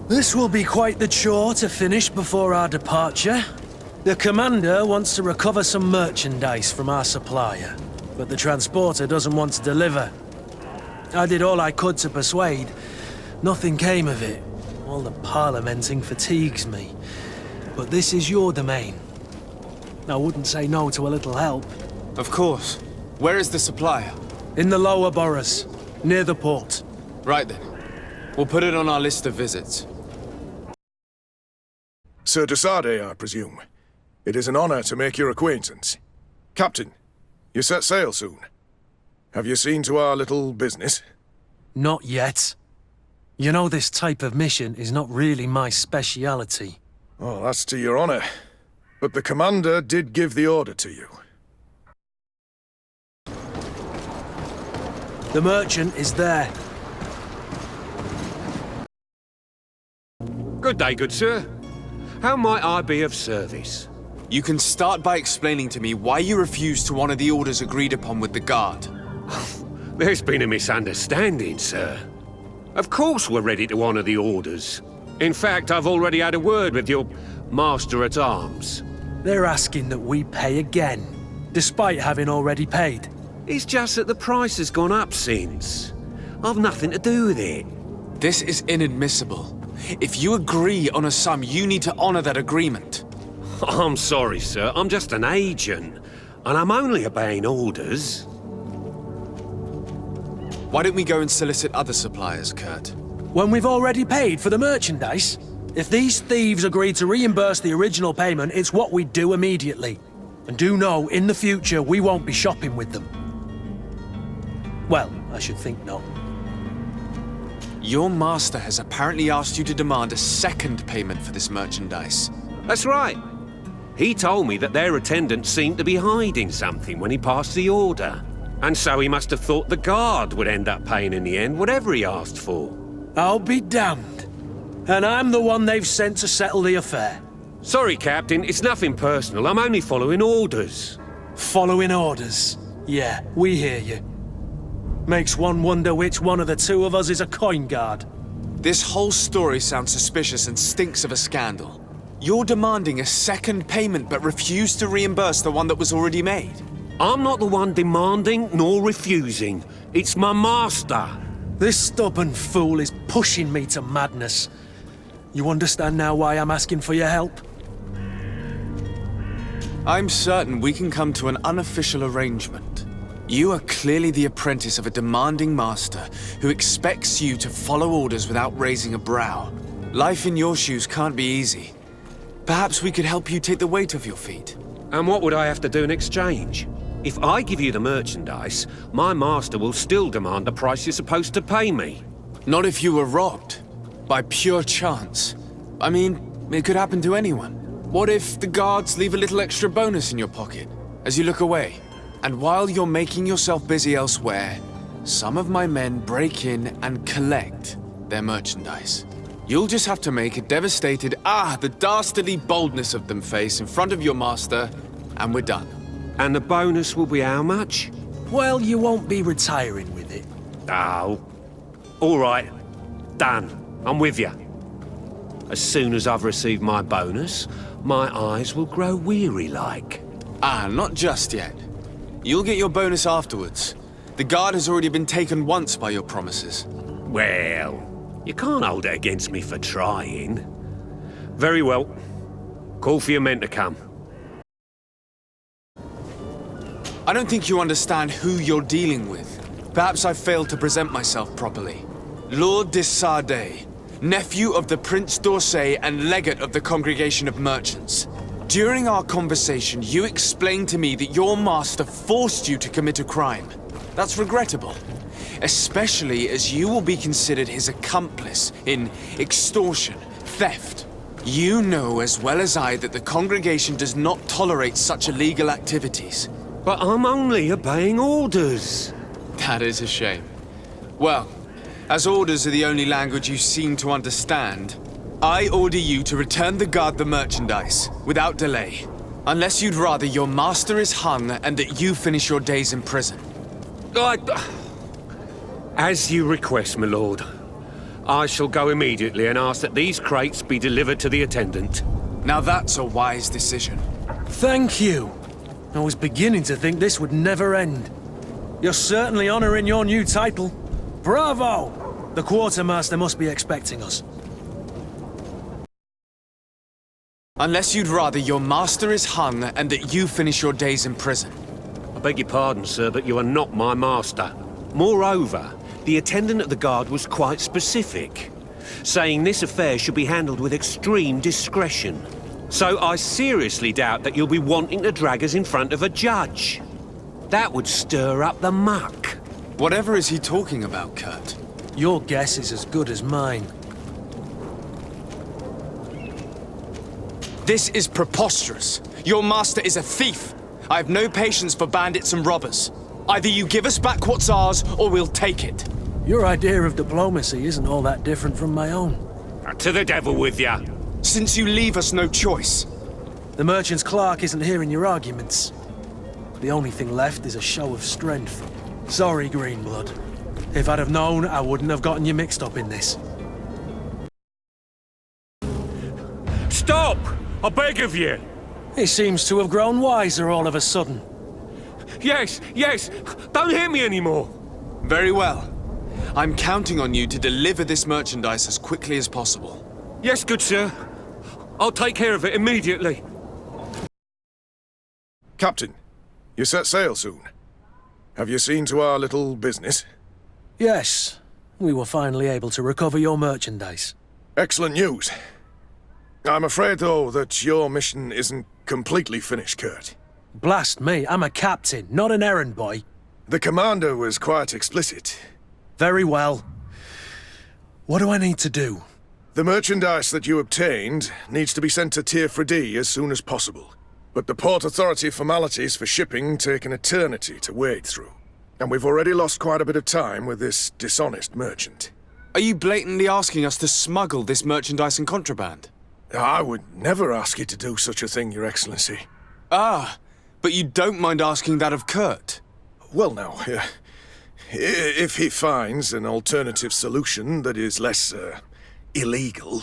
This will be quite the chore to finish before our departure. The commander wants to recover some merchandise from our supplier, but the transporter doesn't want to deliver. I did all I could to persuade. Nothing came of it. All the parliamenting fatigues me. But this is your domain. I wouldn't say no to a little help. Of course. Where is the supplier? In the lower boroughs, near the port. Right then. We'll put it on our list of visits. Sir de Sade, I presume. It is an honor to make your acquaintance. Captain, you set sail soon. Have you seen to our little business? Not yet. You know, this type of mission is not really my speciality. Oh, that's to your honor. But the commander did give the order to you. The merchant is there. Good day, good sir. How might I be of service? You can start by explaining to me why you refused to honor the orders agreed upon with the guard. There's been a misunderstanding, sir. Of course we're ready to honor the orders. In fact, I've already had a word with your master-at-arms. They're asking that we pay again, despite having already paid. It's just that the price has gone up since. I've nothing to do with it. This is inadmissible. If you agree on a sum, you need to honor that agreement. I'm sorry, sir. I'm just an agent. And I'm only obeying orders. Why don't we go and solicit other suppliers, Kurt? When we've already paid for the merchandise? If these thieves agree to reimburse the original payment, it's what we do immediately. And do know, in the future, we won't be shopping with them. Well, I should think not. Your master has apparently asked you to demand a second payment for this merchandise. That's right. He told me that their attendant seemed to be hiding something when he passed the order. And so he must have thought the guard would end up paying in the end, whatever he asked for. I'll be damned. And I'm the one they've sent to settle the affair. Sorry, Captain, it's nothing personal. I'm only following orders. Following orders? Yeah, we hear you. Makes one wonder which one of the two of us is a coin guard. This whole story sounds suspicious and stinks of a scandal. You're demanding a second payment but refuse to reimburse the one that was already made. I'm not the one demanding nor refusing. It's my master. This stubborn fool is pushing me to madness. You understand now why I'm asking for your help? I'm certain we can come to an unofficial arrangement. You are clearly the apprentice of a demanding master who expects you to follow orders without raising a brow. Life in your shoes can't be easy. Perhaps we could help you take the weight off your feet. And what would I have to do in exchange? If I give you the merchandise, my master will still demand the price you're supposed to pay me. Not if you were robbed. By pure chance. I mean, it could happen to anyone. What if the guards leave a little extra bonus in your pocket as you look away? And while you're making yourself busy elsewhere, some of my men break in and collect their merchandise. You'll just have to make a devastated, the dastardly boldness of them face in front of your master, and we're done. And the bonus will be how much? Well, you won't be retiring with it. Oh. All right. Done. I'm with you. As soon as I've received my bonus, my eyes will grow weary-like. Not just yet. You'll get your bonus afterwards. The guard has already been taken once by your promises. Well, you can't hold it against me for trying. Very well. Call for your men to come. I don't think you understand who you're dealing with. Perhaps I failed to present myself properly. Lord de Sade, nephew of the Prince d'Orsay and legate of the Congregation of Merchants. During our conversation, you explained to me that your master forced you to commit a crime. That's regrettable, especially as you will be considered his accomplice in extortion, theft. You know as well as I that the congregation does not tolerate such illegal activities. But I'm only obeying orders. That is a shame. Well, as orders are the only language you seem to understand, I order you to return the guard the merchandise, without delay. Unless you'd rather your master is hung and that you finish your days in prison. As you request, my lord. I shall go immediately and ask that these crates be delivered to the attendant. Now that's a wise decision. Thank you. I was beginning to think this would never end. You're certainly honoring your new title. Bravo! The quartermaster must be expecting us. Unless you'd rather your master is hung and that you finish your days in prison. I beg your pardon, sir, but you are not my master. Moreover, the attendant of the guard was quite specific, saying this affair should be handled with extreme discretion. So I seriously doubt that you'll be wanting to drag us in front of a judge. That would stir up the muck. Whatever is he talking about, Kurt? Your guess is as good as mine. This is preposterous. Your master is a thief. I have no patience for bandits and robbers. Either you give us back what's ours, or we'll take it. Your idea of diplomacy isn't all that different from my own. To the devil with ya. Since you leave us no choice. The merchant's clerk isn't hearing your arguments. The only thing left is a show of strength. Sorry, Greenblood. If I'd have known, I wouldn't have gotten you mixed up in this. Stop! I beg of you! He seems to have grown wiser all of a sudden. Yes, yes! Don't hit me anymore! Very well. I'm counting on you to deliver this merchandise as quickly as possible. Yes, good sir. I'll take care of it immediately. Captain, you set sail soon. Have you seen to our little business? Yes, we were finally able to recover your merchandise. Excellent news. I'm afraid, though, that your mission isn't completely finished, Kurt. Blast me, I'm a captain, not an errand boy. The commander was quite explicit. Very well. What do I need to do? The merchandise that you obtained needs to be sent to Tier 4D as soon as possible. But the Port Authority formalities for shipping take an eternity to wade through. And we've already lost quite a bit of time with this dishonest merchant. Are you blatantly asking us to smuggle this merchandise and contraband? I would never ask you to do such a thing, Your Excellency. Ah, but you don't mind asking that of Kurt? Well, now, if he finds an alternative solution that is less, illegal,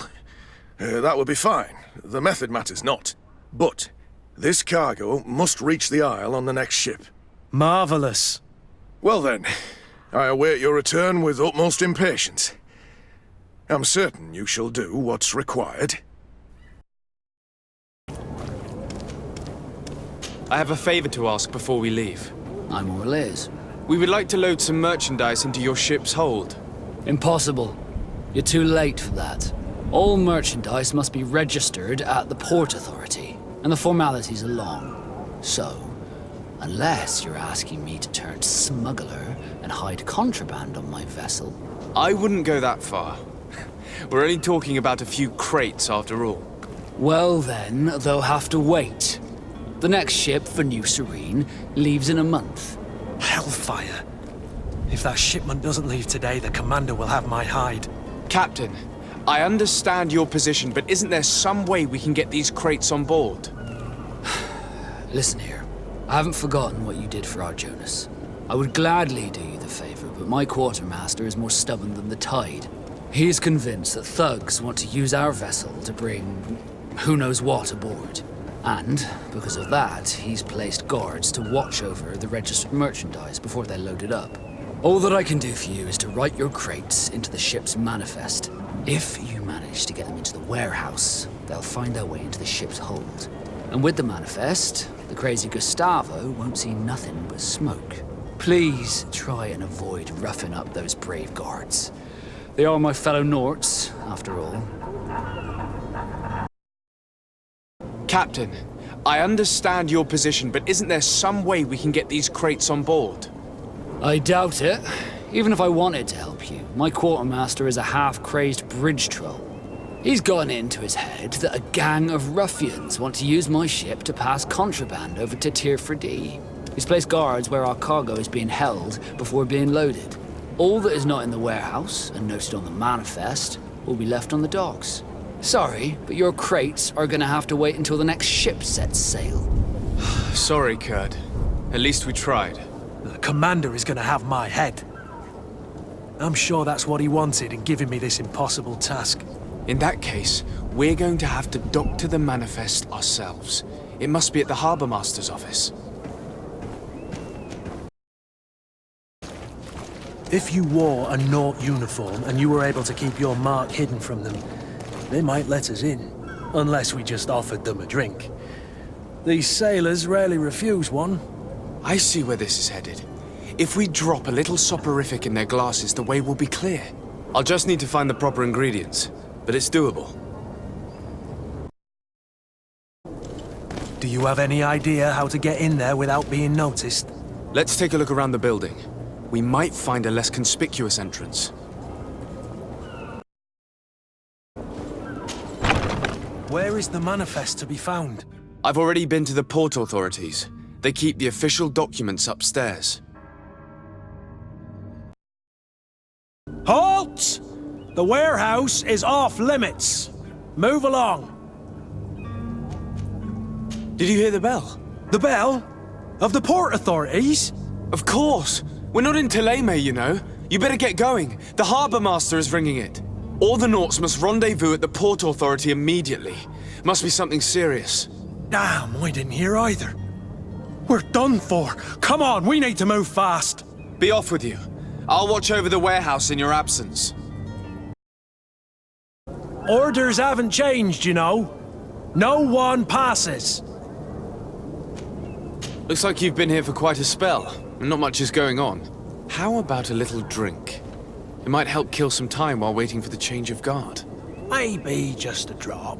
that would be fine. The method matters not. But this cargo must reach the Isle on the next ship. Marvelous. Well then, I await your return with utmost impatience. I'm certain you shall do what's required. I have a favor to ask before we leave. I'm all ears. We would like to load some merchandise into your ship's hold. Impossible. You're too late for that. All merchandise must be registered at the Port Authority, and the formalities are long. So, unless you're asking me to turn smuggler and hide contraband on my vessel... I wouldn't go that far. We're only talking about a few crates after all. Well then, they'll have to wait. The next ship for New Serene leaves in a month. Hellfire. If that shipment doesn't leave today, the commander will have my hide. Captain, I understand your position, but isn't there some way we can get these crates on board? Listen here. I haven't forgotten what you did for our Jonas. I would gladly do you the favor, but my quartermaster is more stubborn than the tide. He is convinced that thugs want to use our vessel to bring who knows what aboard. And, because of that, he's placed guards to watch over the registered merchandise before they're loaded up. All that I can do for you is to write your crates into the ship's manifest. If you manage to get them into the warehouse, they'll find their way into the ship's hold. And with the manifest, the crazy Gustavo won't see nothing but smoke. Please try and avoid roughing up those brave guards. They are my fellow Norts, after all. Captain, I understand your position, but isn't there some way we can get these crates on board? I doubt it. Even if I wanted to help you, my quartermaster is a half-crazed bridge troll. He's gotten into his head that a gang of ruffians want to use my ship to pass contraband over to Tier 4D. He's placed guards where our cargo is being held before being loaded. All that is not in the warehouse and noted on the manifest will be left on the docks. Sorry, but your crates are gonna have to wait until the next ship sets sail. Sorry, Kurt. At least we tried. The commander is gonna have my head. I'm sure that's what he wanted in giving me this impossible task. In that case, we're going to have to doctor the manifest ourselves. It must be at the Harbour Master's office. If you wore a Naut uniform and you were able to keep your mark hidden from them, they might let us in. Unless we just offered them a drink. These sailors rarely refuse one. I see where this is headed. If we drop a little soporific in their glasses, the way will be clear. I'll just need to find the proper ingredients, but it's doable. Do you have any idea how to get in there without being noticed? Let's take a look around the building. We might find a less conspicuous entrance. Where is the manifest to be found? I've already been to the port authorities. They keep the official documents upstairs. Halt! The warehouse is off limits. Move along. Did you hear the bell? The bell? Of the port authorities? Of course! We're not in Teleme, you know. You better get going. The Harbour Master is ringing it. All the Nauts must rendezvous at the port authority immediately. Must be something serious. Damn, I didn't hear either. We're done for. Come on, we need to move fast. Be off with you. I'll watch over the warehouse in your absence. Orders haven't changed, you know. No one passes. Looks like you've been here for quite a spell, and not much is going on. How about a little drink? It might help kill some time while waiting for the change of guard. Maybe just a drop.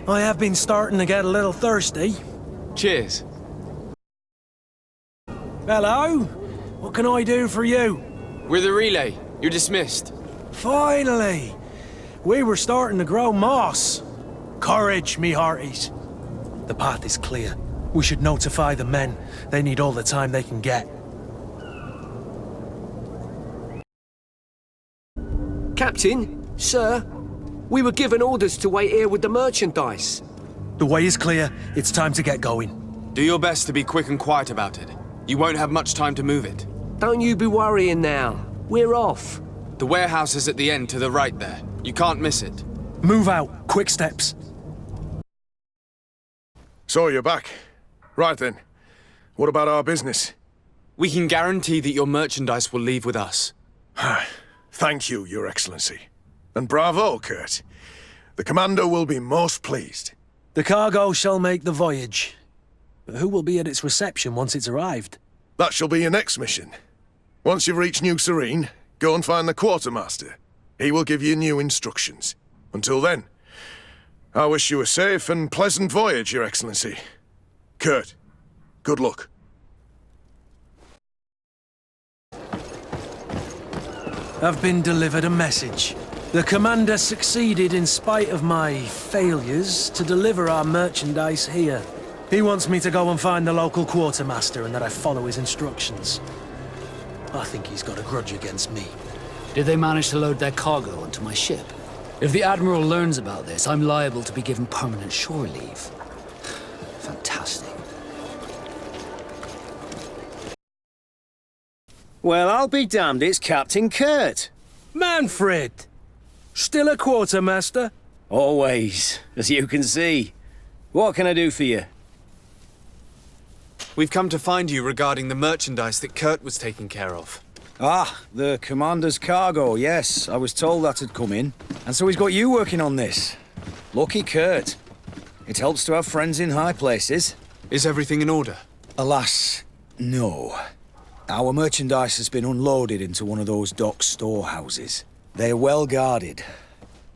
I have been starting to get a little thirsty. Cheers. Hello? What can I do for you? We're the relay. You're dismissed. Finally! We were starting to grow moss. Courage, me hearties. The path is clear. We should notify the men. They need all the time they can get. Captain, sir, we were given orders to wait here with the merchandise. The way is clear. It's time to get going. Do your best to be quick and quiet about it. You won't have much time to move it. Don't you be worrying now. We're off. The warehouse is at the end to the right there. You can't miss it. Move out. Quick steps. So you're back. Right then. What about our business? We can guarantee that your merchandise will leave with us. Thank you, Your Excellency. And bravo, Kurt. The Commander will be most pleased. The cargo shall make the voyage. But who will be at its reception once it's arrived? That shall be your next mission. Once you've reached New Serene, go and find the Quartermaster. He will give you new instructions. Until then, I wish you a safe and pleasant voyage, Your Excellency. Kurt, good luck. I've been delivered a message. The Commander succeeded in spite of my failures to deliver our merchandise here. He wants me to go and find the local quartermaster and that I follow his instructions. I think he's got a grudge against me. Did they manage to load their cargo onto my ship? If the Admiral learns about this, I'm liable to be given permanent shore leave. Fantastic. Well, I'll be damned, it's Captain Kurt. Manfred! Still a quartermaster? Always, as you can see. What can I do for you? We've come to find you regarding the merchandise that Kurt was taking care of. Ah, the Commander's cargo, yes. I was told that had come in. And so he's got you working on this. Lucky Kurt. It helps to have friends in high places. Is everything in order? Alas, no. Our merchandise has been unloaded into one of those dock storehouses. They're well guarded.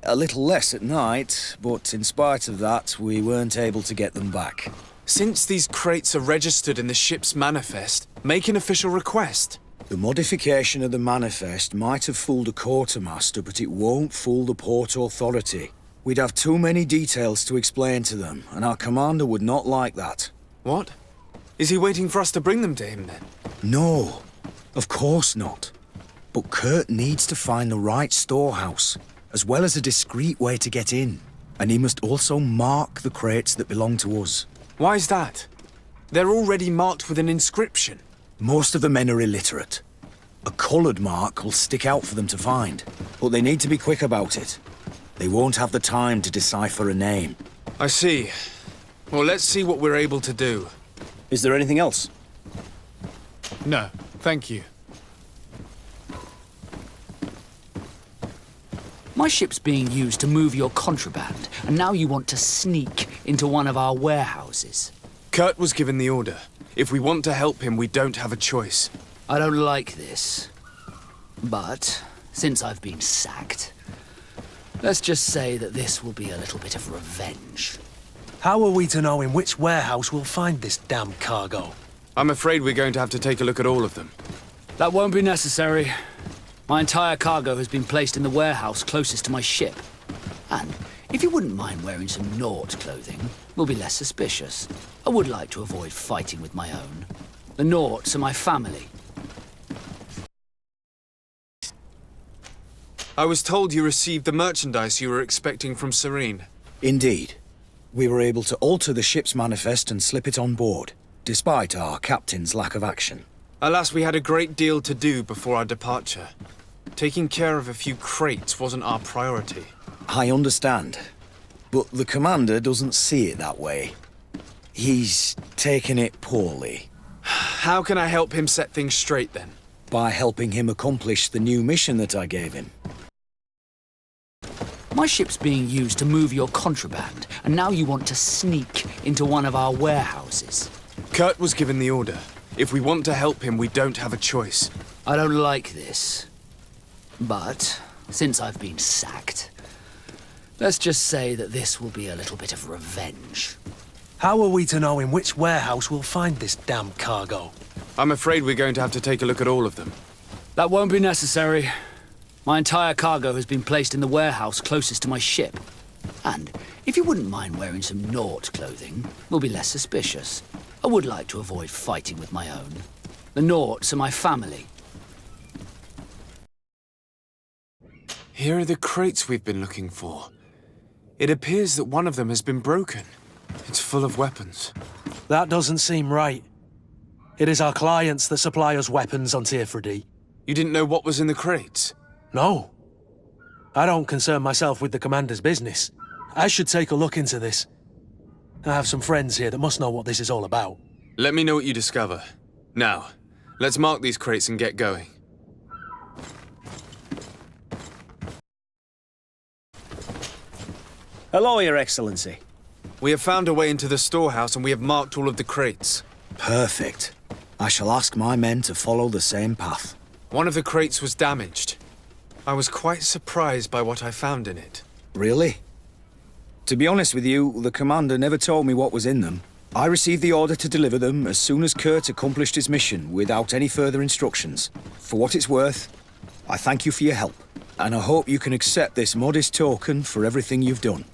A little less at night, but in spite of that, we weren't able to get them back. Since these crates are registered in the ship's manifest, make an official request. The modification of the manifest might have fooled a quartermaster, but it won't fool the port authority. We'd have too many details to explain to them, and our commander would not like that. What? Is he waiting for us to bring them to him then? No, of course not. But Kurt needs to find the right storehouse, as well as a discreet way to get in. And he must also mark the crates that belong to us. Why's that? They're already marked with an inscription. Most of the men are illiterate. A coloured mark will stick out for them to find, but they need to be quick about it. They won't have the time to decipher a name. I see. Well, let's see what we're able to do. Is there anything else? No, thank you. My ship's being used to move your contraband, and now you want to sneak into one of our warehouses. Kurt was given the order. If we want to help him, we don't have a choice. I don't like this. But, since I've been sacked, let's just say that this will be a little bit of revenge. How are we to know in which warehouse we'll find this damn cargo? I'm afraid we're going to have to take a look at all of them. That won't be necessary. My entire cargo has been placed in the warehouse closest to my ship. And if you wouldn't mind wearing some Nort clothing, we'll be less suspicious. I would like to avoid fighting with my own. The Norts are my family. I was told you received the merchandise you were expecting from Serene. Indeed. We were able to alter the ship's manifest and slip it on board, despite our captain's lack of action. Alas, we had a great deal to do before our departure. Taking care of a few crates wasn't our priority. I understand, but the commander doesn't see it that way. He's taken it poorly. How can I help him set things straight then? By helping him accomplish the new mission that I gave him. My ship's being used to move your contraband, and now you want to sneak into one of our warehouses. Kurt was given the order. If we want to help him, we don't have a choice. I don't like this. But, since I've been sacked, let's just say that this will be a little bit of revenge. How are we to know in which warehouse we'll find this damn cargo? I'm afraid we're going to have to take a look at all of them. That won't be necessary. My entire cargo has been placed in the warehouse closest to my ship. And if you wouldn't mind wearing some Nort clothing, we'll be less suspicious. I would like to avoid fighting with my own. The Norts are my family. Here are the crates we've been looking for. It appears that one of them has been broken. It's full of weapons. That doesn't seem right. It is our clients that supply us weapons on Tirfredi. You didn't know what was in the crates? No. I don't concern myself with the commander's business. I should take a look into this. I have some friends here that must know what this is all about. Let me know what you discover. Now, let's mark these crates and get going. Hello, Your Excellency. We have found a way into the storehouse and we have marked all of the crates. Perfect. I shall ask my men to follow the same path. One of the crates was damaged. I was quite surprised by what I found in it. Really? To be honest with you, the commander never told me what was in them. I received the order to deliver them as soon as Kurt accomplished his mission without any further instructions. For what it's worth, I thank you for your help, and I hope you can accept this modest token for everything you've done.